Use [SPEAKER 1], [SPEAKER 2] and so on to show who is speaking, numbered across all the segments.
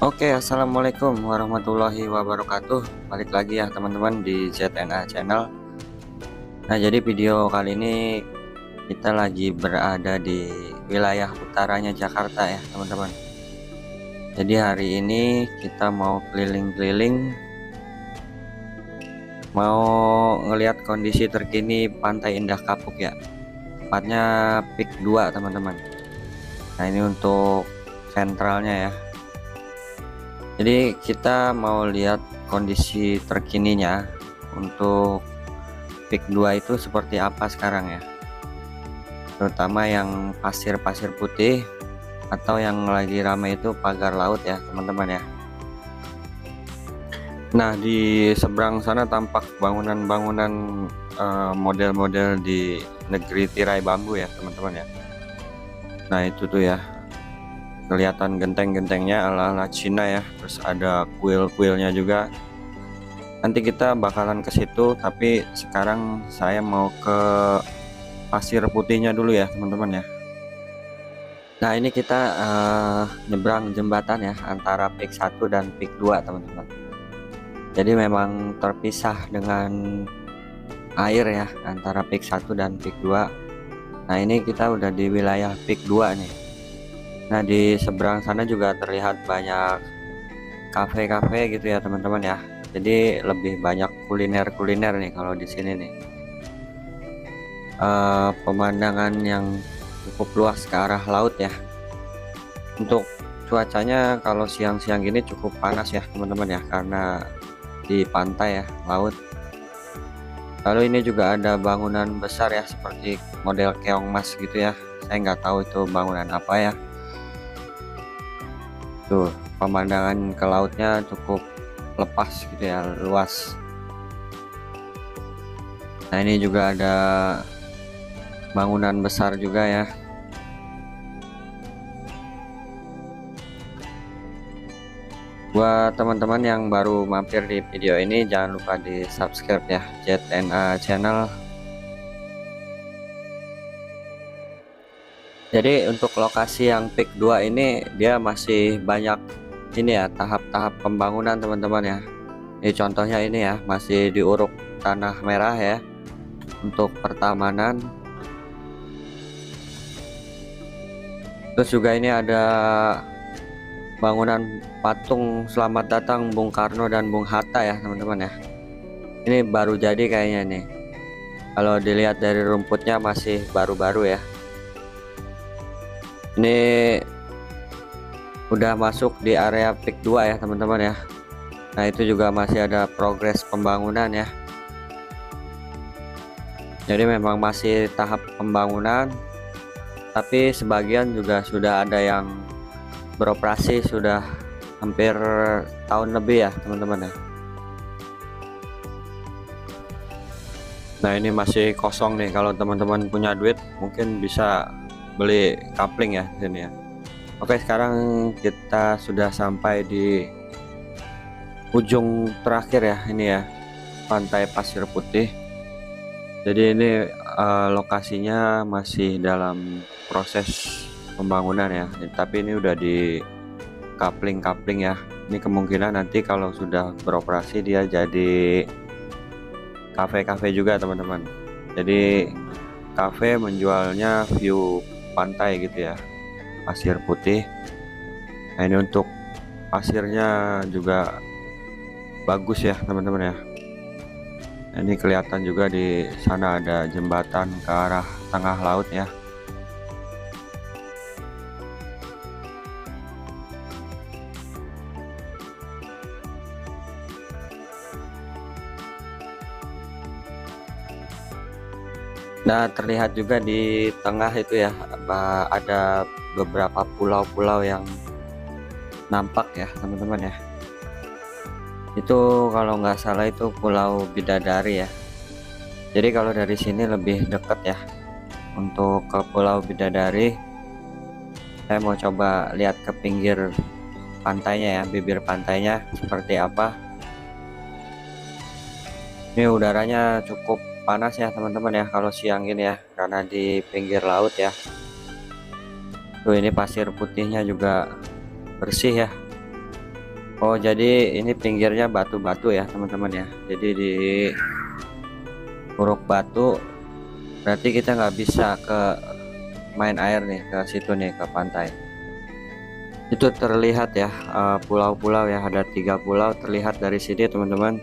[SPEAKER 1] Oke, assalamualaikum warahmatullahi wabarakatuh. Balik lagi ya teman-teman di ZNA Channel. Nah, jadi video kali ini kita lagi berada di wilayah utaranya Jakarta ya teman-teman. Jadi hari ini kita mau keliling-keliling, mau ngelihat kondisi terkini Pantai Indah Kapuk ya, tepatnya Pik 2 teman-teman. Nah, ini untuk sentralnya ya. Jadi kita mau lihat kondisi terkininya untuk Pik 2 itu seperti apa sekarang ya, terutama yang pasir-pasir putih atau yang lagi ramai itu pagar laut ya teman-teman ya. Nah, di seberang sana tampak bangunan-bangunan model-model di negeri tirai bambu ya teman-teman ya. Nah, itu tuh ya, kelihatan genteng-gentengnya ala-ala Cina ya, terus ada kuil-kuilnya juga. Nanti kita bakalan ke situ, tapi sekarang saya mau ke pasir putihnya dulu ya teman-teman ya. Nah, ini kita nyebrang jembatan ya antara Pik 1 dan Pik 2 teman-teman. Jadi memang terpisah dengan air ya antara Pik 1 dan Pik 2. Nah, ini kita udah di wilayah Pik 2 nih. Nah, di seberang sana juga terlihat banyak kafe-kafe gitu ya teman-teman ya. Jadi lebih banyak kuliner-kuliner nih kalau di sini nih. Pemandangan yang cukup luas ke arah laut ya. Untuk cuacanya kalau siang-siang gini cukup panas ya teman-teman ya, karena di pantai ya, laut. Lalu ini juga ada bangunan besar ya, seperti model keong mas gitu ya. Saya nggak tahu itu bangunan apa ya. Tuh, pemandangan ke lautnya cukup lepas gitu ya, luas. Nah, ini juga ada bangunan besar juga ya. Buat teman-teman yang baru mampir di video ini, jangan lupa di subscribe ya ZNA Channel. Jadi untuk lokasi yang Pik 2 ini dia masih banyak ini ya, tahap-tahap pembangunan teman-teman ya. Ini contohnya ini ya, masih diuruk tanah merah ya untuk pertamanan. Terus juga ini ada bangunan patung selamat datang Bung Karno dan Bung Hatta ya teman-teman ya. Ini baru jadi kayaknya nih. Kalau dilihat dari rumputnya masih baru-baru ya. Ini udah masuk di area Pik 2 ya teman-teman ya. Nah, itu juga masih ada progres pembangunan ya. Jadi memang masih tahap pembangunan, tapi sebagian juga sudah ada yang beroperasi sudah hampir tahun lebih ya teman-teman ya. Nah, ini masih kosong nih, kalau teman-teman punya duit mungkin bisa beli kapling ya sini ya. Oke, sekarang kita sudah sampai di ujung terakhir ya, ini ya, Pantai Pasir Putih. Jadi ini lokasinya masih dalam proses pembangunan ya, tapi ini udah di kapling ya. Ini kemungkinan nanti kalau sudah beroperasi dia jadi kafe-kafe juga teman-teman. Jadi kafe menjualnya view pantai gitu ya, pasir putih. Nah, ini untuk pasirnya juga bagus ya teman-teman ya. Nah, ini kelihatan juga di sana ada jembatan ke arah tengah laut ya. Nah, terlihat juga di tengah itu ya, ada beberapa pulau-pulau yang nampak ya teman-teman ya. Itu kalau nggak salah itu Pulau Bidadari ya. Jadi kalau dari sini lebih dekat ya untuk ke Pulau Bidadari. Saya mau coba lihat ke pinggir pantainya ya, bibir pantainya seperti apa. Ini udaranya cukup panas ya teman-teman ya kalau siang ini ya, karena di pinggir laut ya. Tuh ini pasir putihnya juga bersih ya. Oh jadi ini pinggirnya batu-batu ya teman-teman ya. Jadi di huruf batu, berarti kita nggak bisa ke main air nih, ke situ nih, ke pantai. Itu terlihat ya pulau-pulau ya, ada 3 pulau terlihat dari sini teman-teman.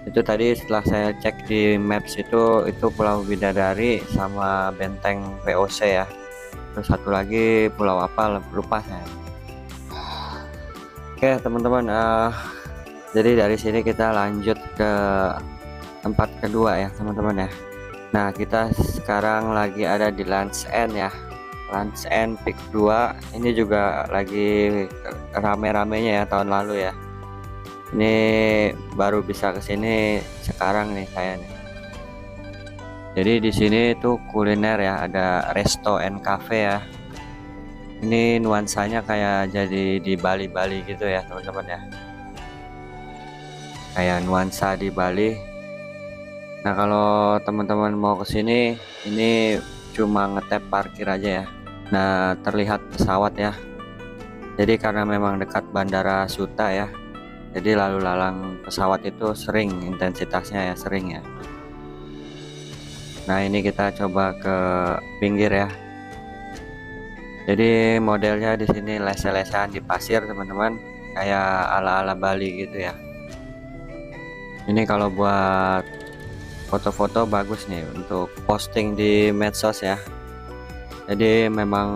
[SPEAKER 1] Itu tadi setelah saya cek di maps itu Pulau Bidadari sama Benteng VOC ya. Terus satu lagi pulau apa lupa saya. Oke teman-teman, jadi dari sini kita lanjut ke tempat kedua ya teman-teman ya. Nah kita sekarang lagi ada di Land's End ya, Land's End Peak 2. Ini juga lagi rame-ramenya ya tahun lalu ya. Ini baru bisa kesini sekarang nih saya nih. Jadi di sini tuh kuliner ya, ada resto and cafe ya. Ini nuansanya kayak jadi di Bali-Bali gitu ya teman-teman ya. Kayak nuansa di Bali. Nah kalau teman-teman mau kesini, ini cuma ngetap parkir aja ya. Nah terlihat pesawat ya. Jadi karena memang dekat Bandara Suta ya, jadi lalu lalang pesawat itu sering, intensitasnya ya sering ya. Nah ini kita coba ke pinggir ya. Jadi modelnya di sini lese-lesean di pasir teman-teman, kayak ala-ala Bali gitu ya. Ini kalau buat foto-foto bagus nih untuk posting di medsos ya. Jadi memang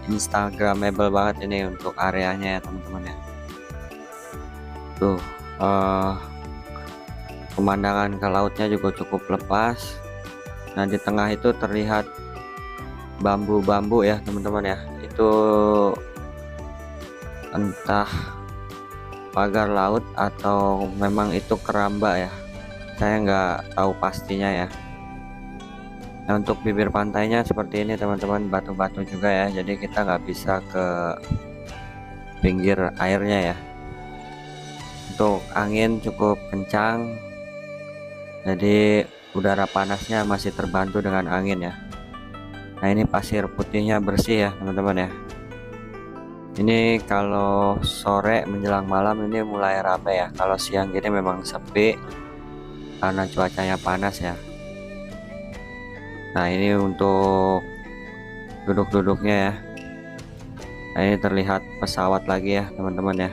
[SPEAKER 1] instagramable banget ini untuk areanya ya teman-teman ya. Tuh pemandangan ke lautnya juga cukup lepas. Nah di tengah itu terlihat bambu-bambu ya teman-teman ya. Itu entah pagar laut atau memang itu keramba ya, saya nggak tahu pastinya ya. Nah untuk bibir pantainya seperti ini teman-teman, batu-batu juga ya, jadi kita nggak bisa ke pinggir airnya ya. Untuk angin cukup kencang, jadi udara panasnya masih terbantu dengan angin ya. Nah ini pasir putihnya bersih ya teman-teman ya. Ini kalau sore menjelang malam ini mulai rame ya. Kalau siang gini memang sepi karena cuacanya panas ya. Nah ini untuk duduk-duduknya ya. Nah ini terlihat pesawat lagi ya teman-teman ya.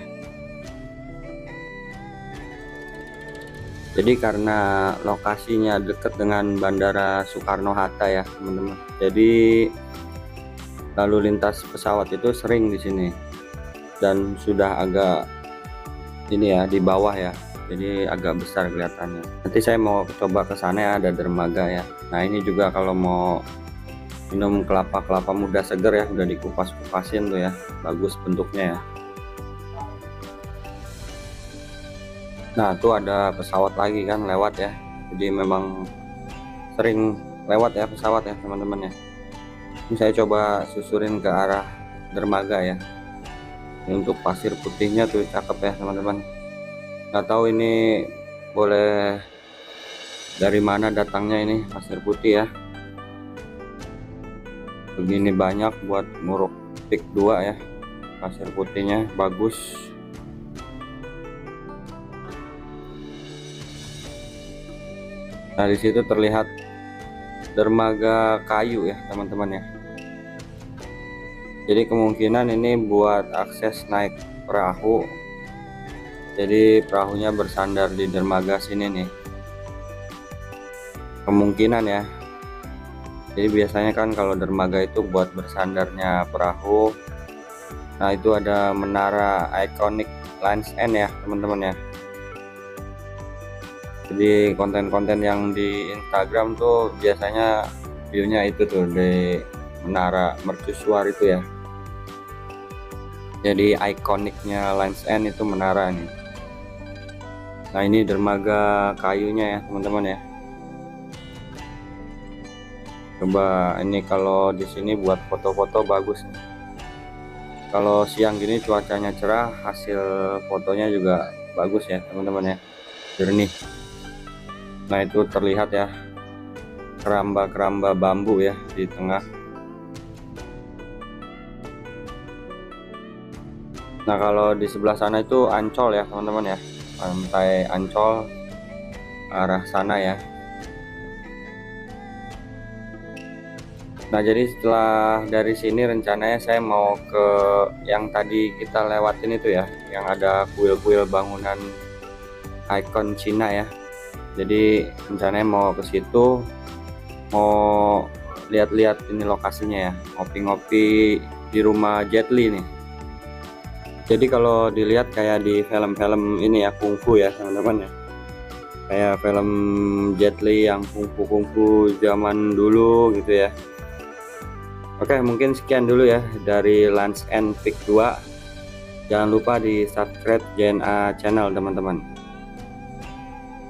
[SPEAKER 1] Jadi karena lokasinya dekat dengan Bandara Soekarno-Hatta ya teman-teman, jadi lalu lintas pesawat itu sering di sini dan sudah agak ini ya di bawah ya, jadi agak besar kelihatannya. Nanti saya mau coba ke sana ya, ada dermaga ya. Nah ini juga kalau mau minum kelapa muda seger ya, udah dikupas-kupasin tuh ya, bagus bentuknya ya. Nah tuh ada pesawat lagi kan lewat ya, jadi memang sering lewat ya pesawat ya teman-teman ya. Ini saya coba susurin ke arah dermaga ya. Ini untuk pasir putihnya tuh cakep ya teman-teman. Nggak tahu ini boleh dari mana datangnya ini pasir putih ya. Begini banyak buat Muruk Peak 2 ya, pasir putihnya bagus. Nah di situ terlihat dermaga kayu ya teman-teman ya. Jadi kemungkinan ini buat akses naik perahu. Jadi perahunya bersandar di dermaga sini nih. Kemungkinan ya. Jadi biasanya kan kalau dermaga itu buat bersandarnya perahu. Nah itu ada menara ikonik Land's End ya teman-teman ya. Jadi konten-konten yang di Instagram tuh biasanya view-nya itu tuh di menara mercusuar itu ya. Jadi ikoniknya Land's End itu menara nih. Nah ini dermaga kayunya ya teman-teman ya. Coba ini kalau di sini buat foto-foto bagus nih. Kalau siang gini cuacanya cerah, hasil fotonya juga bagus ya teman-teman ya, jernih. Nah itu terlihat ya keramba-keramba bambu ya di tengah. Nah kalau di sebelah sana itu Ancol ya teman-teman ya, pantai Ancol arah sana ya. Nah jadi setelah dari sini rencananya saya mau ke yang tadi kita lewatin itu ya, yang ada kuil-kuil bangunan ikon Cina ya. Jadi rencananya mau ke situ, mau lihat-lihat ini lokasinya ya, ngopi-ngopi di rumah Jet Li nih. Jadi kalau dilihat kayak di film-film ini ya, kungfu ya teman-teman ya, kayak film Jet Li yang kungfu zaman dulu gitu ya. Oke, mungkin sekian dulu ya dari Land's End Peak 2. Jangan lupa di subscribe JNA channel teman-teman.